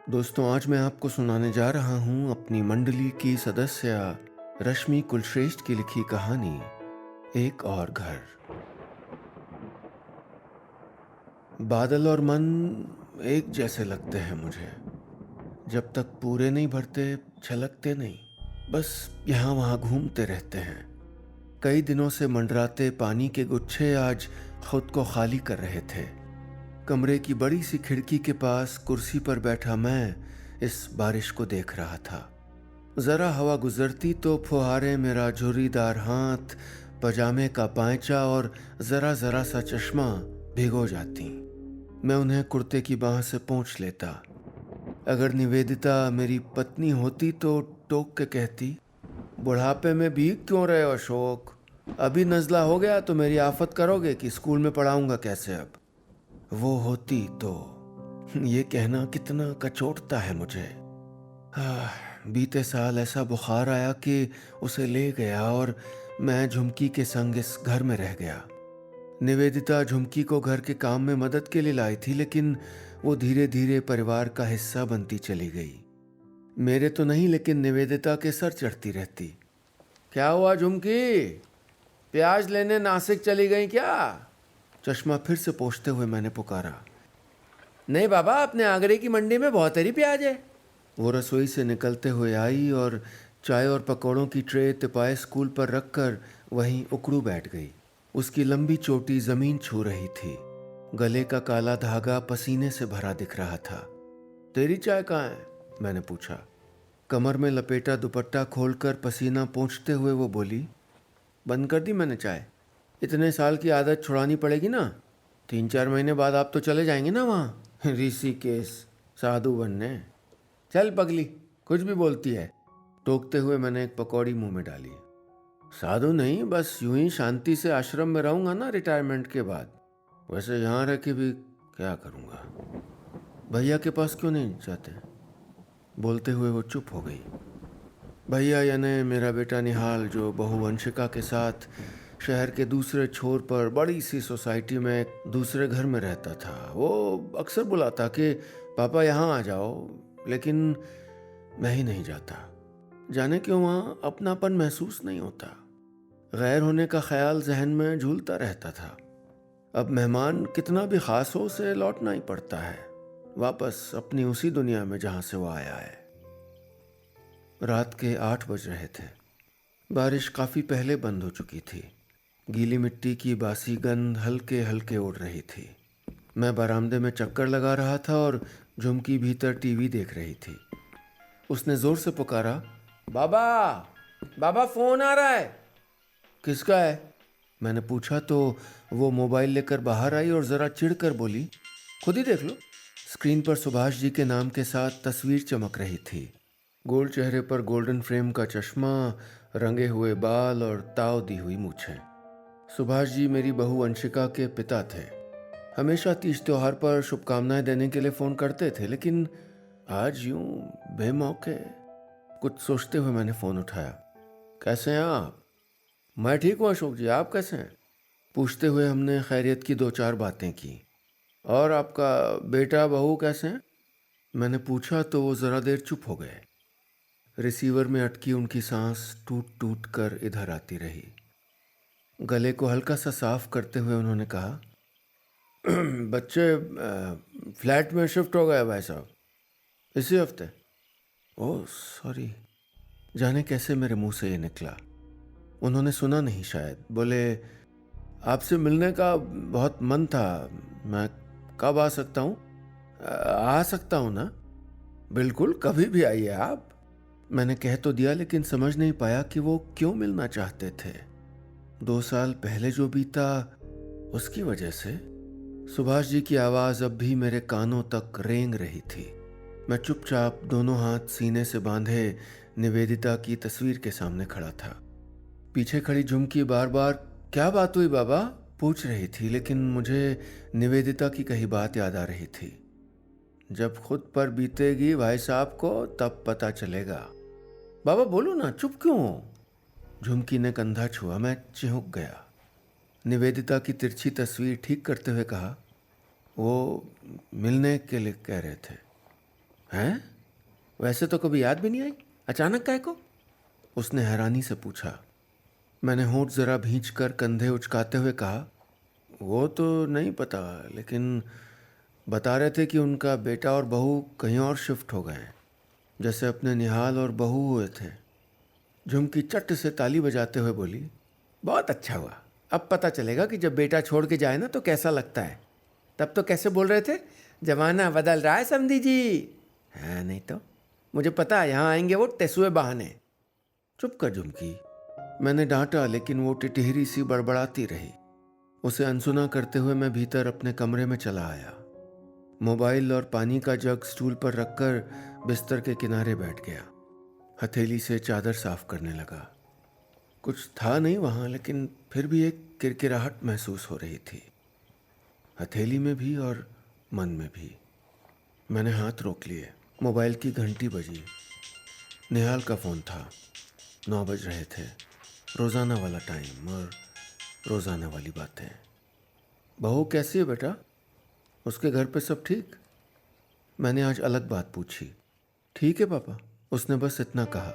दोस्तों, आज मैं आपको सुनाने जा रहा हूँ अपनी मंडली की सदस्य रश्मि कुलश्रेष्ठ की लिखी कहानी एक और घर। बादल और मन एक जैसे लगते हैं मुझे। जब तक पूरे नहीं भरते छलकते नहीं, बस यहाँ वहाँ घूमते रहते हैं। कई दिनों से मंडराते पानी के गुच्छे आज खुद को खाली कर रहे थे। कमरे की बड़ी सी खिड़की के पास कुर्सी पर बैठा मैं इस बारिश को देख रहा था। जरा हवा गुजरती तो फुहारे मेरा झुर्रीदार हाथ, पजामे का पायचा और जरा जरा सा चश्मा भिगो जाती। मैं उन्हें कुर्ते की बाह से पोंछ लेता। अगर निवेदिता मेरी पत्नी होती तो टोक के कहती, बुढ़ापे में भीग क्यों रहे हो अशोक? अभी नज़ला हो गया तो मेरी आफत करोगे कि स्कूल में पढ़ाऊंगा कैसे अब। वो होती तो ये कहना कितना कचोटता है मुझे। बीते साल ऐसा बुखार आया कि उसे ले गया और मैं झुमकी के संग इस घर में रह गया। निवेदिता झुमकी को घर के काम में मदद के लिए लाई थी, लेकिन वो धीरे धीरे परिवार का हिस्सा बनती चली गई। मेरे तो नहीं, लेकिन निवेदिता के सर चढ़ती रहती। क्या हुआ झुमकी? प्याज लेने नासिक चली गई क्या? चश्मा फिर से पोंछते हुए मैंने पुकारा। नहीं बाबा, अपने आगरे की मंडी में बहुत हरी प्याज है। वो रसोई से निकलते हुए आई और चाय और पकौड़ों की ट्रे तिपाए स्कूल पर रखकर वहीं उकड़ू बैठ गई। उसकी लंबी चोटी जमीन छू रही थी। गले का काला धागा पसीने से भरा दिख रहा था। तेरी चाय कहाँ है? मैंने पूछा। कमर में लपेटा दुपट्टा खोलकर पसीना पोंछते हुए वो बोली, बंद कर दी मैंने चाय। इतने साल की आदत छुड़ानी पड़ेगी ना। 3-4 महीने बाद आप तो चले जाएंगे ना वहाँ ऋषिकेश साधु बनने। चल पगली, कुछ भी बोलती है। टोकते हुए मैंने एक पकौड़ी मुंह में डाली। साधु नहीं, बस यूं ही शांति से आश्रम में रहूंगा ना रिटायरमेंट के बाद। वैसे यहाँ रह के भी क्या करूँगा। भैया के पास क्यों नहीं जाते? बोलते हुए वो चुप हो गई। भैया यानी मेरा बेटा निहाल, जो बहू वंशिका के साथ शहर के दूसरे छोर पर बड़ी सी सोसाइटी में एक दूसरे घर में रहता था। वो अक्सर बुलाता कि पापा यहाँ आ जाओ, लेकिन मैं ही नहीं जाता। जाने क्यों वहाँ अपनापन महसूस नहीं होता। गैर होने का ख्याल जहन में झूलता रहता था। अब मेहमान कितना भी खास हो, उसे लौटना ही पड़ता है वापस अपनी उसी दुनिया में जहाँ से वो आया है। रात के 8 बज रहे थे। बारिश काफ़ी पहले बंद हो चुकी थी। गीली मिट्टी की बासी गंध हल्के हल्के उड़ रही थी। मैं बरामदे में चक्कर लगा रहा था और झुमकी भीतर टीवी देख रही थी। उसने ज़ोर से पुकारा, बाबा बाबा, फ़ोन आ रहा है। किसका है? मैंने पूछा तो वो मोबाइल लेकर बाहर आई और ज़रा चिढ़कर बोली, खुद ही देख लो। स्क्रीन पर सुभाष जी के नाम के साथ तस्वीर चमक रही थी। गोल चेहरे पर गोल्डन फ्रेम का चश्मा, रंगे हुए बाल और ताव दी हुई मूछें। सुभाष जी मेरी बहू अंशिका के पिता थे। हमेशा तीज त्योहार पर शुभकामनाएं देने के लिए फ़ोन करते थे, लेकिन आज यूं बेमौके। कुछ सोचते हुए मैंने फ़ोन उठाया। कैसे हैं आप? मैं ठीक हूँ अशोक जी, आप कैसे हैं? पूछते हुए हमने खैरियत की 2-4 बातें की। और आपका बेटा बहू कैसे हैं? मैंने पूछा तो वो ज़रा देर चुप हो गए। रिसीवर में अटकी उनकी सांस टूट टूट कर इधर आती रही। गले को हल्का सा साफ करते हुए उन्होंने कहा, बच्चे फ्लैट में शिफ्ट हो गए भाई साहब, इसी हफ्ते। Oh sorry. जाने कैसे मेरे मुंह से ये निकला। उन्होंने सुना नहीं शायद। बोले, आपसे मिलने का बहुत मन था। मैं कब आ सकता हूँ? आ सकता हूँ ना? बिल्कुल, कभी भी आइए आप। मैंने कह तो दिया, लेकिन समझ नहीं पाया कि वो क्यों मिलना चाहते थे। 2 साल पहले जो बीता, उसकी वजह से। सुभाष जी की आवाज़ अब भी मेरे कानों तक रेंग रही थी। मैं चुपचाप दोनों हाथ सीने से बांधे निवेदिता की तस्वीर के सामने खड़ा था। पीछे खड़ी झुमकी बार बार क्या बात हुई बाबा पूछ रही थी, लेकिन मुझे निवेदिता की कही बात याद आ रही थी। जब खुद पर बीतेगी भाई साहब को तब पता चलेगा। बाबा बोलो ना, चुप क्यों हो? झुमकी ने कंधा छुआ। मैं चिहुक गया। निवेदिता की तिरछी तस्वीर ठीक करते हुए कहा, वो मिलने के लिए कह रहे थे। हैं? वैसे तो कभी याद भी नहीं आई, अचानक काय को? उसने हैरानी से पूछा। मैंने होंठ जरा भींच कर कंधे उचकाते हुए कहा, वो तो नहीं पता, लेकिन बता रहे थे कि उनका बेटा और बहू कहीं और शिफ्ट हो गए हैं, जैसे अपने निहाल और बहू हुए थे। झुमकी चट से ताली बजाते हुए बोली, बहुत अच्छा हुआ, अब पता चलेगा कि जब बेटा छोड़ के जाए ना तो कैसा लगता है। तब तो कैसे बोल रहे थे, जमाना बदल रहा है समधी जी। है नहीं तो, मुझे पता है यहाँ आएंगे वो टेसुए बहाने। चुप कर झुमकी, मैंने डांटा, लेकिन वो टिटहरी सी बड़बड़ाती रही। उसे अनसुना करते हुए मैं भीतर अपने कमरे में चला आया। मोबाइल और पानी का जग स्टूल पर रखकर बिस्तर के किनारे बैठ गया। हथेली से चादर साफ करने लगा। कुछ था नहीं वहाँ, लेकिन फिर भी एक किरकिराहट महसूस हो रही थी, हथेली में भी और मन में भी। मैंने हाथ रोक लिए। मोबाइल की घंटी बजी। निहाल का फ़ोन था। 9 बज रहे थे। रोज़ाना वाला टाइम और रोज़ाना वाली बातें। बहू कैसी है बेटा? उसके घर पे सब ठीक? मैंने आज अलग बात पूछी। ठीक है पापा, उसने बस इतना कहा।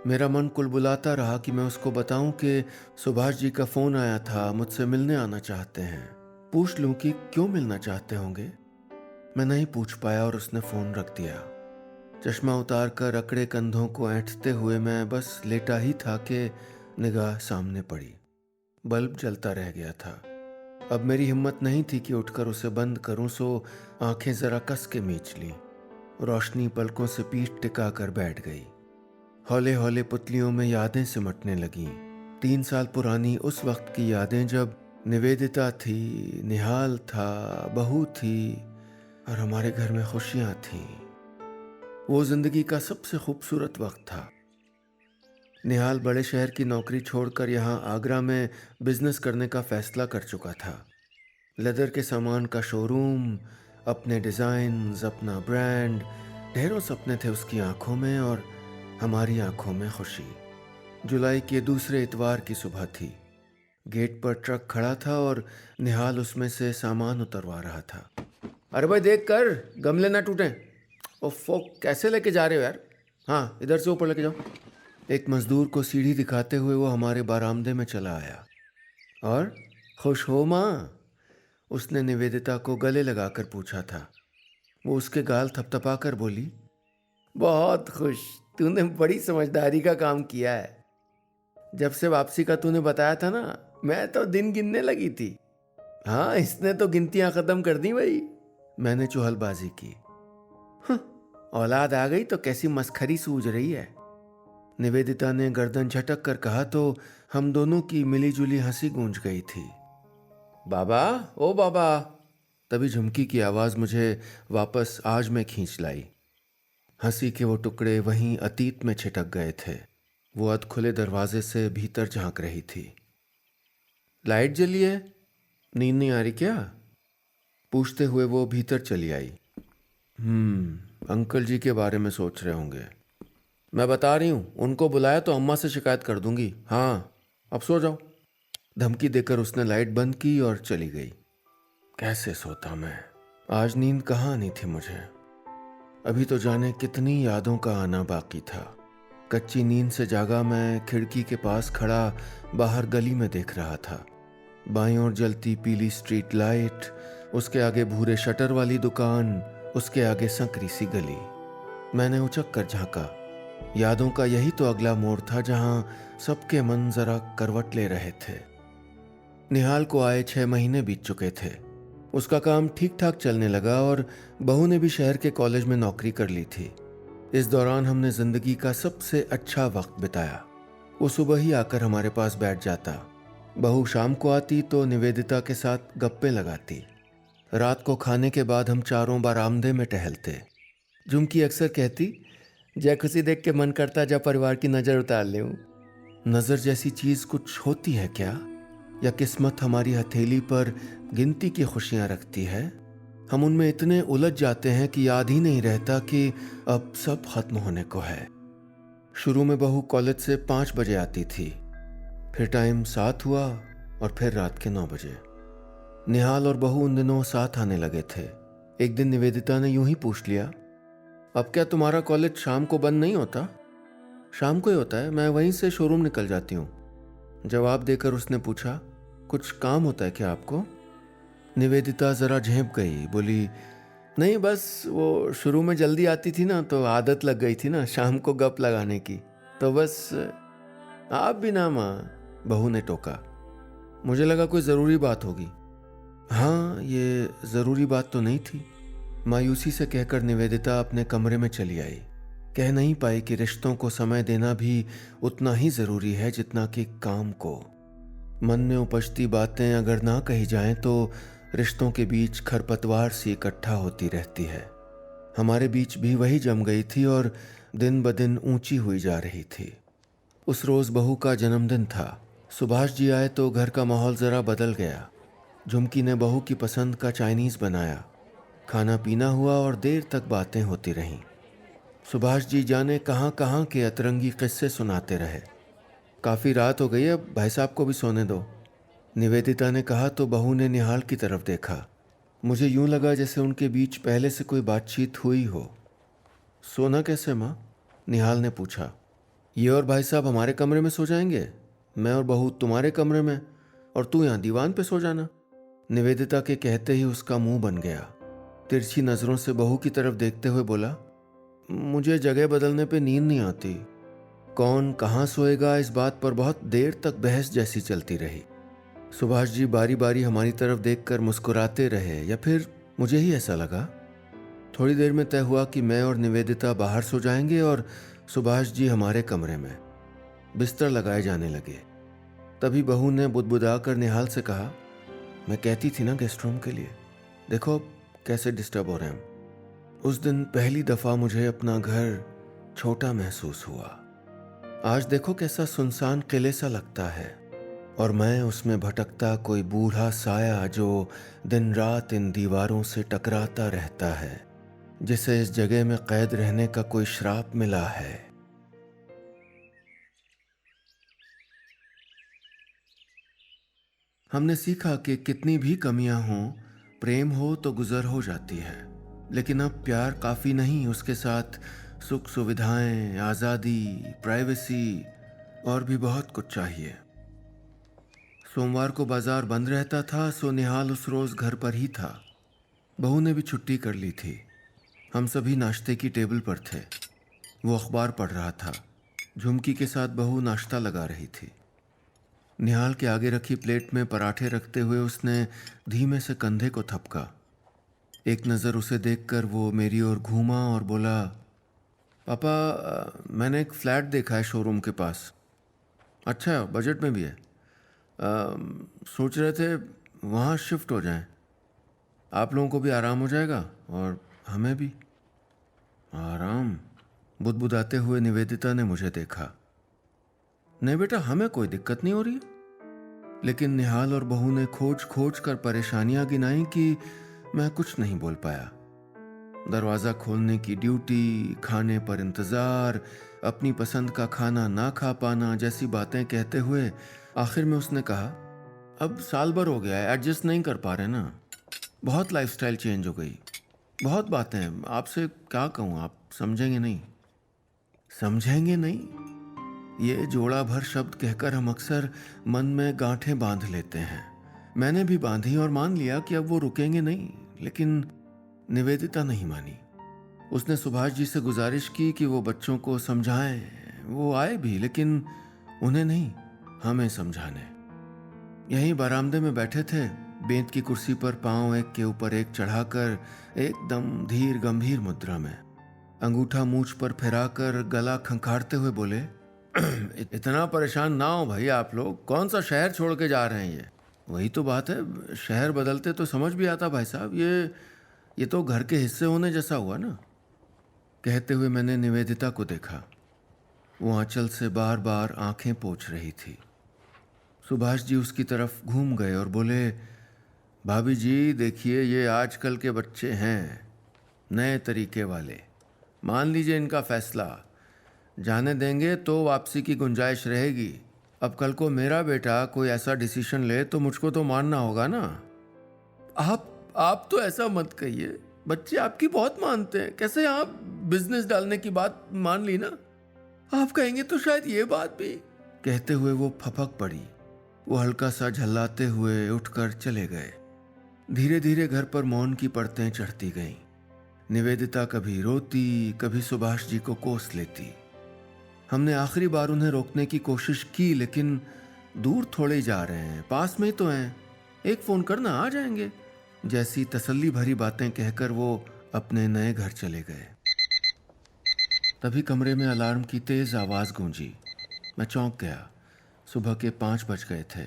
मेरा मन कुलबुलाता रहा कि मैं उसको बताऊं कि सुभाष जी का फ़ोन आया था, मुझसे मिलने आना चाहते हैं। पूछ लूं कि क्यों मिलना चाहते होंगे। मैं नहीं पूछ पाया और उसने फ़ोन रख दिया। चश्मा उतार कर अकड़े कंधों को ऐंठते हुए मैं बस लेटा ही था कि निगाह सामने पड़ी। बल्ब जलता रह गया था। अब मेरी हिम्मत नहीं थी कि उठकर उसे बंद करूं, सो आंखें जरा कस के मींच लीं। रोशनी पलकों से पीठ टिका कर बैठ गई। हौले हौले पुतलियों में यादें सिमटने लगीं। 3 साल पुरानी उस वक्त की यादें जब निवेदिता थी, निहाल था, बहू थी और हमारे घर में खुशियां थीं। वो जिंदगी का सबसे खूबसूरत वक्त था। निहाल बड़े शहर की नौकरी छोड़कर यहाँ आगरा में बिजनेस करने का फैसला कर चुका था। लेदर के सामान का शोरूम, अपने डिज़ाइन्स, अपना ब्रांड, ढेरों सपने थे उसकी आंखों में और हमारी आंखों में खुशी। जुलाई के दूसरे इतवार की सुबह थी। गेट पर ट्रक खड़ा था और निहाल उसमें से सामान उतरवा रहा था। अरे भाई देख कर, गमले ना टूटें। ओफो, कैसे लेके जा रहे हो यार? हाँ, इधर से ऊपर लेके जाओ। एक मजदूर को सीढ़ी दिखाते हुए वो हमारे बारामदे में चला आया। और खुश हो माँ? उसने निवेदिता को गले लगाकर पूछा था। वो उसके गाल थपथपा कर बोली, बहुत खुश, तूने बड़ी समझदारी का काम किया है। जब से वापसी का तूने बताया था ना, मैं तो दिन गिनने लगी थी। हाँ, इसने तो गिनतियां खत्म कर दी भाई। मैंने चुहलबाजी की। औलाद आ गई तो कैसी मस्खरी सूझ रही है। निवेदिता ने गर्दन झटक कर कहा तो हम दोनों की मिलीजुली हंसी गूंज गई थी। बाबा, ओ बाबा। तभी झुमकी की आवाज़ मुझे वापस आज में खींच लाई। हंसी के वो टुकड़े वहीं अतीत में छिटक गए थे। वो अध खुले दरवाजे से भीतर झांक रही थी। लाइट जली है? नींद नहीं आ रही क्या? पूछते हुए वो भीतर चली आई। अंकल जी के बारे में सोच रहे होंगे। मैं बता रही हूँ, उनको बुलाया तो अम्मा से शिकायत कर दूंगी। हाँ, अब सो जाओ। धमकी देकर उसने लाइट बंद की और चली गई। कैसे सोता मैं? आज नींद कहाँ आनी थी मुझे। अभी तो जाने कितनी यादों का आना बाकी था। कच्ची नींद से जागा मैं खिड़की के पास खड़ा बाहर गली में देख रहा था। बाईं ओर जलती पीली स्ट्रीट लाइट, उसके आगे भूरे शटर वाली दुकान, उसके आगे संकरी सी गली। मैंने उचक कर झांका। यादों का यही तो अगला मोड़ था जहां सबके मन जरा करवट ले रहे थे। निहाल को आए 6 महीने बीत चुके थे। उसका काम ठीक ठाक चलने लगा और बहू ने भी शहर के कॉलेज में नौकरी कर ली थी। इस दौरान हमने जिंदगी का सबसे अच्छा वक्त बिताया। वो सुबह ही आकर हमारे पास बैठ जाता। बहू शाम को आती तो निवेदिता के साथ गप्पे लगाती। रात को खाने के बाद हम चारों बारामदे में टहलते। झुमकी अक्सर कहती, जय खुशी देख के मन करता जब परिवार की नज़र उतार लें। नज़र जैसी चीज़ कुछ होती है क्या? या किस्मत हमारी हथेली पर गिनती की खुशियाँ रखती है? हम उनमें इतने उलझ जाते हैं कि याद ही नहीं रहता कि अब सब खत्म होने को है। शुरू में बहू कॉलेज से 5 बजे आती थी, फिर टाइम 7 हुआ और फिर रात के 9 बजे। निहाल और बहू उन दिनों साथ आने लगे थे। एक दिन निवेदिता ने यूं ही पूछ लिया, अब क्या तुम्हारा कॉलेज शाम को बंद नहीं होता? शाम को ही होता है, मैं वहीं से शोरूम निकल जाती हूँ। जवाब देकर उसने पूछा, कुछ काम होता है क्या आपको? निवेदिता ज़रा झेंप गई, बोली, नहीं बस वो शुरू में जल्दी आती थी ना, तो आदत लग गई थी ना शाम को गप लगाने की, तो बस। आप भी ना माँ, बहू ने टोका। मुझे लगा कोई ज़रूरी बात होगी। हाँ, ये ज़रूरी बात तो नहीं थी, मायूसी से कहकर निवेदिता अपने कमरे में चली आई। कह नहीं पाई कि रिश्तों को समय देना भी उतना ही ज़रूरी है जितना कि काम को। मन में उपजती बातें अगर ना कही जाएं तो रिश्तों के बीच खरपतवार सी इकट्ठा होती रहती है। हमारे बीच भी वही जम गई थी और दिन ब दिन ऊंची हुई जा रही थी। उस रोज़ बहू का जन्मदिन था। सुभाष जी आए तो घर का माहौल ज़रा बदल गया। झुमकी ने बहू की पसंद का चाइनीज़ बनाया। खाना पीना हुआ और देर तक बातें होती रहीं। सुभाष जी जाने कहाँ कहाँ के अतरंगी किस्से सुनाते रहे। काफ़ी रात हो गई, अब भाई साहब को भी सोने दो, निवेदिता ने कहा तो बहू ने निहाल की तरफ देखा। मुझे यूं लगा जैसे उनके बीच पहले से कोई बातचीत हुई हो। सोना कैसे माँ? निहाल ने पूछा। ये और भाई साहब हमारे कमरे में सो जाएंगे, मैं और बहू तुम्हारे कमरे में, और तू यहाँ दीवान पे सो जाना। निवेदिता के कहते ही उसका मुंह बन गया। तिरछी नज़रों से बहू की तरफ देखते हुए बोला, मुझे जगह बदलने पे नींद नहीं आती। कौन कहाँ सोएगा इस बात पर बहुत देर तक बहस जैसी चलती रही। सुभाष जी बारी बारी हमारी तरफ देखकर मुस्कुराते रहे, या फिर मुझे ही ऐसा लगा। थोड़ी देर में तय हुआ कि मैं और निवेदिता बाहर सो जाएंगे और सुभाष जी हमारे कमरे में। बिस्तर लगाए जाने लगे। तभी बहू ने बुदबुदा कर निहाल से कहा, मैं कहती थी ना गेस्ट रूम के लिए, देखो कैसे डिस्टर्ब हो रहे हैं। उस दिन पहली दफ़ा मुझे अपना घर छोटा महसूस हुआ। आज देखो कैसा सुनसान किले सा लगता है, और मैं उसमें भटकता कोई बूढ़ा साया जो दिन रात इन दीवारों से टकराता रहता है, जिसे इस जगह में कैद रहने का कोई श्राप मिला है। हमने सीखा कि कितनी भी कमियां हों, प्रेम हो तो गुजर हो जाती है, लेकिन अब प्यार काफ़ी नहीं, उसके साथ सुख सुविधाएं, आज़ादी, प्राइवेसी और भी बहुत कुछ चाहिए। सोमवार को बाजार बंद रहता था, सो निहाल उस रोज़ घर पर ही था। बहू ने भी छुट्टी कर ली थी। हम सभी नाश्ते की टेबल पर थे। वो अखबार पढ़ रहा था। झुमकी के साथ बहू नाश्ता लगा रही थी। निहाल के आगे रखी प्लेट में पराठे रखते हुए उसने धीमे से कंधे को थपका। एक नज़र उसे देखकर वो मेरी ओर घूमा और बोला, पापा, मैंने एक फ्लैट देखा है शोरूम के पास। अच्छा, बजट में भी है। सोच रहे थे वहाँ शिफ्ट हो जाएं। आप लोगों को भी आराम हो जाएगा और हमें भी। आराम? बुदबुदाते हुए निवेदिता ने मुझे देखा। नहीं बेटा, हमें कोई दिक्कत नहीं हो रही है। लेकिन निहाल और बहू ने खोज खोज कर परेशानियां गिनाई कि मैं कुछ नहीं बोल पाया। दरवाज़ा खोलने की ड्यूटी, खाने पर इंतज़ार, अपनी पसंद का खाना ना खा पाना जैसी बातें कहते हुए आखिर में उसने कहा, अब साल भर हो गया है, एडजस्ट नहीं कर पा रहे ना। बहुत लाइफस्टाइल चेंज हो गई, बहुत बातें हैं, आपसे क्या कहूँ, आप समझेंगे नहीं। समझेंगे नहीं? ये जोड़ा भर शब्द कहकर हम अक्सर मन में गांठें बांध लेते हैं। मैंने भी बांधी और मान लिया कि अब वो रुकेंगे नहीं, लेकिन निवेदिता नहीं मानी। उसने सुभाष जी से गुजारिश की कि वो बच्चों को समझाएं। वो आए भी, लेकिन उन्हें नहीं, हमें समझाने। यहीं बरामदे में बैठे थे, बेंत की कुर्सी पर पांव एक के ऊपर एक चढ़ाकर, एकदम धीर गंभीर मुद्रा में, अंगूठा मूंछ पर फिराकर गला खंखारते हुए बोले, इतना परेशान ना हो भाई, आप लोग कौन सा शहर छोड़ के जा रहे हैं? ये वही तो बात है, शहर बदलते तो समझ भी आता भाई साहब, ये तो घर के हिस्से होने जैसा हुआ ना। कहते हुए मैंने निवेदिता को देखा। वो आंचल से बार बार आंखें पोंछ रही थी। सुभाष जी उसकी तरफ घूम गए और बोले, भाभी जी देखिए, ये आजकल के बच्चे हैं, नए तरीके वाले, मान लीजिए इनका फैसला, जाने देंगे तो वापसी की गुंजाइश रहेगी। अब कल को मेरा बेटा कोई ऐसा डिसीजन ले तो मुझको तो मानना होगा ना। आप तो ऐसा मत कहिए, बच्चे आपकी बहुत मानते हैं, कैसे आप बिजनेस डालने की बात मान ली ना, आप कहेंगे तो शायद ये बात भी। कहते हुए वो फपक पड़ी। वो हल्का सा झल्लाते हुए उठकर चले गए। धीरे धीरे घर पर मौन की परतें चढ़ती गईं। निवेदिता कभी रोती, कभी सुभाष जी को कोस लेती। हमने आखिरी बार उन्हें रोकने की कोशिश की, लेकिन दूर थोड़े जा रहे हैं, पास में तो हैं, एक फोन करना आ जाएंगे, जैसी तसल्ली भरी बातें कहकर वो अपने नए घर चले गए। तभी कमरे में अलार्म की तेज आवाज गूंजी। मैं चौंक गया। सुबह के 5 बज गए थे।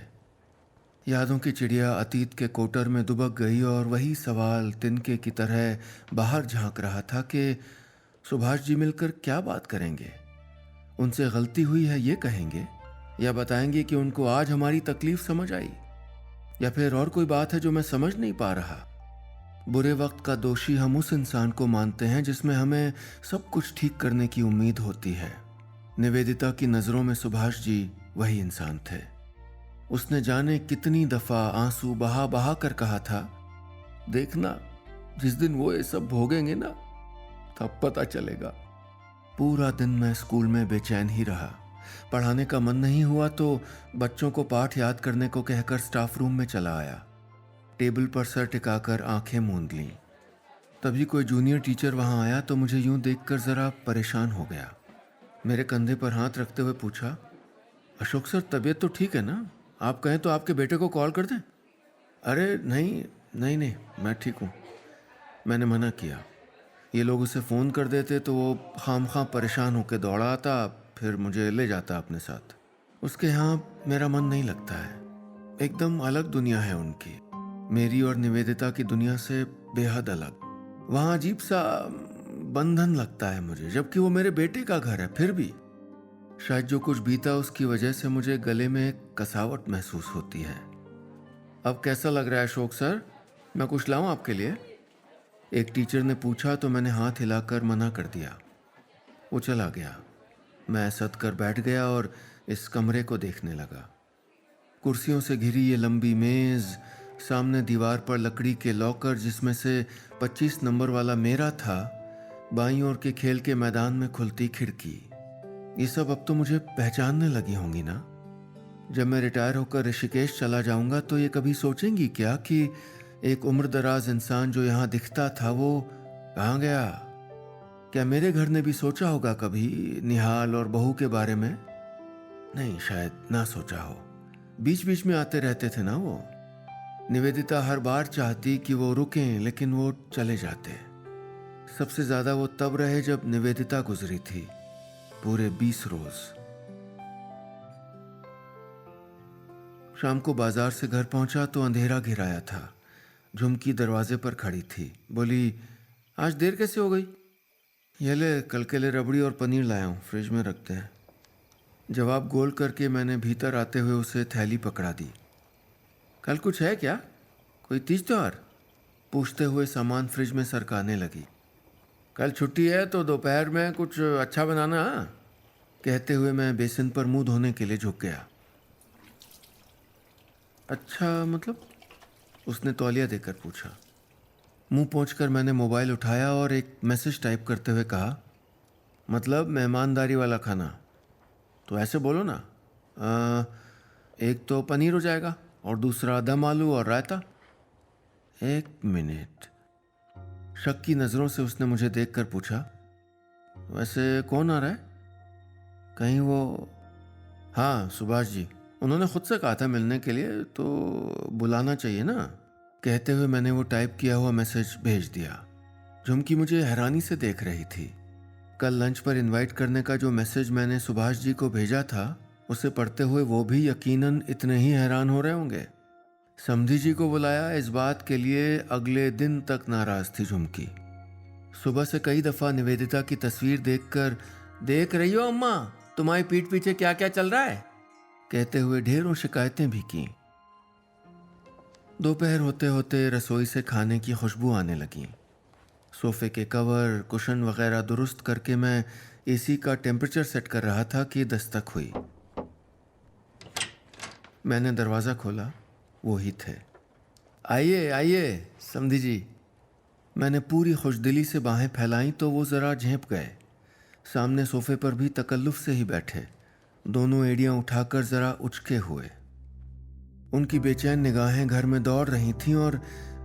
यादों की चिड़िया अतीत के कोटर में दुबक गई और वही सवाल तिनके की तरह बाहर झांक रहा था कि सुभाष जी मिलकर क्या बात करेंगे। उनसे गलती हुई है ये कहेंगे, या बताएंगे कि उनको आज हमारी तकलीफ समझ आई, या फिर और कोई बात है जो मैं समझ नहीं पा रहा। बुरे वक्त का दोषी हम उस इंसान को मानते हैं जिसमें हमें सब कुछ ठीक करने की उम्मीद होती है। निवेदिता की नजरों में सुभाष जी वही इंसान थे। उसने जाने कितनी दफा आंसू बहा बहा कर कहा था, देखना जिस दिन वो ये सब भोगेंगे ना, तब पता चलेगा। पूरा दिन मैं स्कूल में बेचैन ही रहा। पढ़ाने का मन नहीं हुआ तो बच्चों को पाठ याद करने को कहकर स्टाफ रूम में चला आया। टेबल पर सर टिकाकर आंखें मूंद लीं। तभी कोई जूनियर टीचर वहां आया तो मुझे यूं देखकर जरा परेशान हो गया। मेरे कंधे पर हाथ रखते हुए पूछा, अशोक सर तबीयत तो ठीक है ना? आप कहें तो आपके बेटे को कॉल कर दें। अरे नहीं नहीं नहीं, मैं ठीक हूँ, मैंने मना किया। ये लोग उसे फ़ोन कर देते तो वो खामखा परेशान होकर दौड़ा आता, फिर मुझे ले जाता अपने साथ। उसके यहाँ मेरा मन नहीं लगता है। एकदम अलग दुनिया है उनकी, मेरी और निवेदिता की दुनिया से बेहद अलग। वहाँ अजीब सा बंधन लगता है मुझे, जबकि वो मेरे बेटे का घर है। फिर भी शायद जो कुछ बीता उसकी वजह से मुझे गले में एक कसावट महसूस होती है। अब कैसा लग रहा है अशोक सर? मैं कुछ लाऊं आपके लिए? एक टीचर ने पूछा तो मैंने हाथ हिलाकर मना कर दिया। वो चला गया। मैं सद कर बैठ गया और इस कमरे को देखने लगा। कुर्सियों से घिरी ये लंबी मेज, सामने दीवार पर लकड़ी के लॉकर जिसमें से 25 नंबर वाला मेरा था, बाईं ओर के खेल के मैदान में खुलती खिड़की, ये सब अब तो मुझे पहचानने लगी होंगी ना। जब मैं रिटायर होकर ऋषिकेश चला जाऊंगा तो ये कभी सोचेंगी क्या कि एक उम्रदराज इंसान जो यहाँ दिखता था वो कहाँ गया? क्या मेरे घर ने भी सोचा होगा कभी निहाल और बहू के बारे में? नहीं, शायद ना सोचा हो। बीच बीच में आते रहते थे ना वो। निवेदिता हर बार चाहती कि वो रुकें, लेकिन वो चले जाते। सबसे ज्यादा वो तब रहे जब निवेदिता गुजरी थी, पूरे 20 रोज। शाम को बाजार से घर पहुंचा तो अंधेरा घिराया था। झुमकी दरवाजे पर खड़ी थी। बोली, आज देर कैसे हो गई? ये ले, कल के लिए रबड़ी और पनीर लाया हूं, फ्रिज में रखते हैं। जवाब गोल करके मैंने भीतर आते हुए उसे थैली पकड़ा दी। कल कुछ है क्या? कोई तीज त्योहार? पूछते हुए सामान फ्रिज में सरकाने लगी। कल छुट्टी है तो दोपहर में कुछ अच्छा बनाना, कहते हुए मैं बेसिन पर मुंह धोने के लिए झुक गया। अच्छा मतलब? उसने तौलिया देकर पूछा। मुंह पोंछकर मैंने मोबाइल उठाया और एक मैसेज टाइप करते हुए कहा, मतलब मेहमानदारी वाला खाना? तो ऐसे बोलो ना, एक तो पनीर हो जाएगा और दूसरा दम आलू और रायता। 1 मिनट। शक की नज़रों से उसने मुझे देखकर पूछा, वैसे कौन आ रहा है? कहीं वो? हाँ, सुभाष जी, उन्होंने खुद से कहा था मिलने के लिए, तो बुलाना चाहिए ना। कहते हुए मैंने वो टाइप किया हुआ मैसेज भेज दिया। झुमकी मुझे हैरानी से देख रही थी। कल लंच पर इनवाइट करने का जो मैसेज मैंने सुभाष जी को भेजा था, उसे पढ़ते हुए वो भी यकीनन इतने ही हैरान हो रहे होंगे। समधी जी को बुलाया इस बात के लिए अगले दिन तक नाराज थी झुमकी। सुबह से कई दफा निवेदिता की तस्वीर देखकर, देख रही हो अम्मा तुम्हारी पीठ पीछे क्या क्या चल रहा है, कहते हुए ढेरों शिकायतें भी की। दोपहर होते होते रसोई से खाने की खुशबू आने लगी। सोफे के कवर, कुशन वगैरह दुरुस्त करके मैं एसी का टेम्परेचर सेट कर रहा था कि दस्तक हुई। मैंने दरवाज़ा खोला। वो ही थे। आइए आइए समधी जी। मैंने पूरी खुशदिली से बाहें फैलाई तो वो ज़रा झेंप गए। सामने सोफे पर भी तकल्लुफ़ से ही बैठे, दोनों एड़ियाँ उठाकर ज़रा उचके हुए। उनकी बेचैन निगाहें घर में दौड़ रही थीं और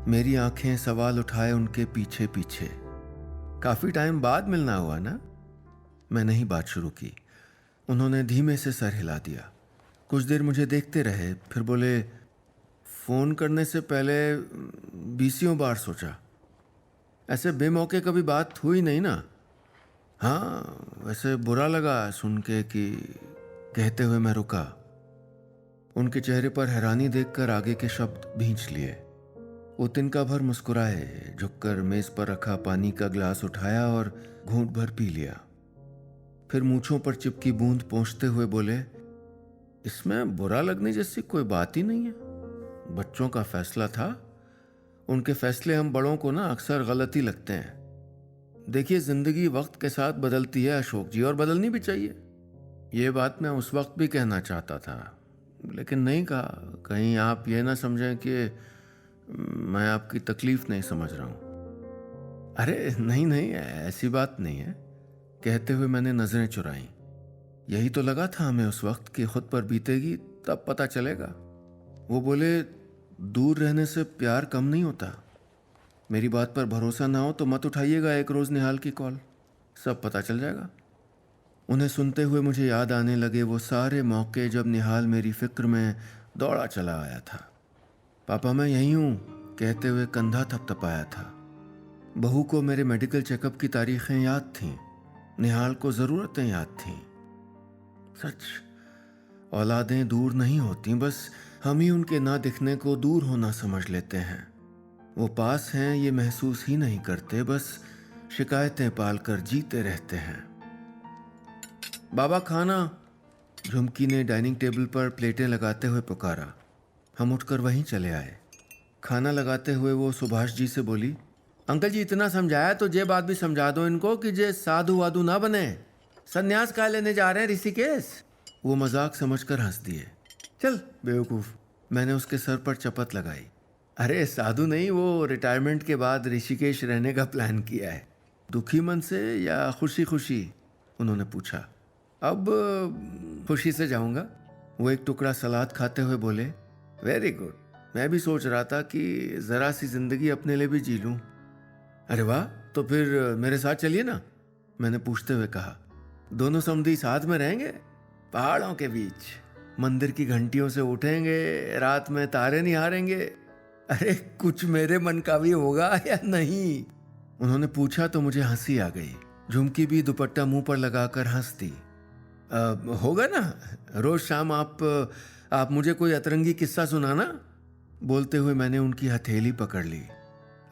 मेरी आंखें सवाल उठाए उनके पीछे पीछे। काफ़ी टाइम बाद मिलना हुआ ना? मैंने ही बात शुरू की। उन्होंने धीमे से सर हिला दिया। कुछ देर मुझे देखते रहे, फिर बोले, फ़ोन करने से पहले 20 बार सोचा। ऐसे बेमौके कभी बात हुई नहीं ना? हाँ, वैसे बुरा लगा सुन के कि, कहते हुए मैं रुका। उनके चेहरे पर हैरानी देखकर आगे के शब्द भींच लिए। वो तिनका भर मुस्कुराए, झुककर मेज पर रखा पानी का ग्लास उठाया और घूंट भर पी लिया। फिर मूंछों पर चिपकी बूंद पोंछते हुए बोले, इसमें बुरा लगने जैसी कोई बात ही नहीं है। बच्चों का फैसला था। उनके फैसले हम बड़ों को ना अक्सर गलत ही लगते हैं। देखिए, जिंदगी वक्त के साथ बदलती है अशोक जी, और बदलनी भी चाहिए। ये बात मैं उस वक्त भी कहना चाहता था, लेकिन नहीं कहा। कहीं आप ये ना समझें कि मैं आपकी तकलीफ नहीं समझ रहा हूं। अरे नहीं नहीं, ऐसी बात नहीं है, कहते हुए मैंने नजरें चुराई। यही तो लगा था हमें उस वक्त कि खुद पर बीतेगी तब पता चलेगा। वो बोले, दूर रहने से प्यार कम नहीं होता। मेरी बात पर भरोसा ना हो तो मत उठाइएगा एक रोज़ निहाल की कॉल, सब पता चल जाएगा। उन्हें सुनते हुए मुझे याद आने लगे वो सारे मौके जब निहाल मेरी फिक्र में दौड़ा चला आया था। पापा मैं यहीं हूँ, कहते हुए कंधा थपथपाया था। बहू को मेरे मेडिकल चेकअप की तारीखें याद थीं, निहाल को ज़रूरतें याद थीं। सच, औलादें दूर नहीं होती, बस हम ही उनके ना दिखने को दूर होना समझ लेते हैं। वो पास हैं ये महसूस ही नहीं करते, बस शिकायतें पालकर जीते रहते हैं। बाबा खाना, झुमकी ने डाइनिंग टेबल पर प्लेटें लगाते हुए पुकारा। हम उठकर वहीं चले आए। खाना लगाते हुए वो सुभाष जी से बोली, अंकल जी इतना समझाया तो ये बात भी समझा दो इनको कि जे साधु वाधु ना बने। संन्यास का लेने जा रहे हैं ऋषिकेश। वो मजाक समझकर हंस दिए। चल बेवकूफ़, मैंने उसके सर पर चपत लगाई। अरे साधु नहीं, वो रिटायरमेंट के बाद ऋषिकेश रहने का प्लान किया है। दुखी मन से या खुशी खुशी? उन्होंने पूछा। अब खुशी से जाऊंगा। वो एक टुकड़ा सलाद खाते हुए बोले, वेरी गुड। मैं भी सोच रहा था कि ज़रा सी ज़िंदगी अपने लिए भी जी लूं। अरे वाह, तो फिर मेरे साथ चलिए ना, मैंने पूछते हुए कहा। दोनों समधी साथ में रहेंगे, पहाड़ों के बीच, मंदिर की घंटियों से उठेंगे, रात में तारे निहारेंगे। अरे कुछ मेरे मन का भी होगा या नहीं? उन्होंने पूछा तो मुझे हंसी आ गई। झुमकी भी दुपट्टा मुंह पर लगाकर हंस दी। होगा ना, रोज शाम आप मुझे कोई अतरंगी किस्सा सुनाना। बोलते हुए मैंने उनकी हथेली पकड़ ली।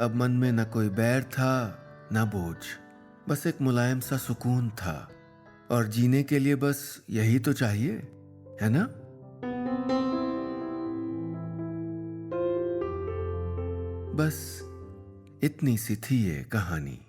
अब मन में न कोई बैर था न बोझ, बस एक मुलायम सा सुकून था। और जीने के लिए बस यही तो चाहिए, है ना? बस इतनी सी थी ये कहानी।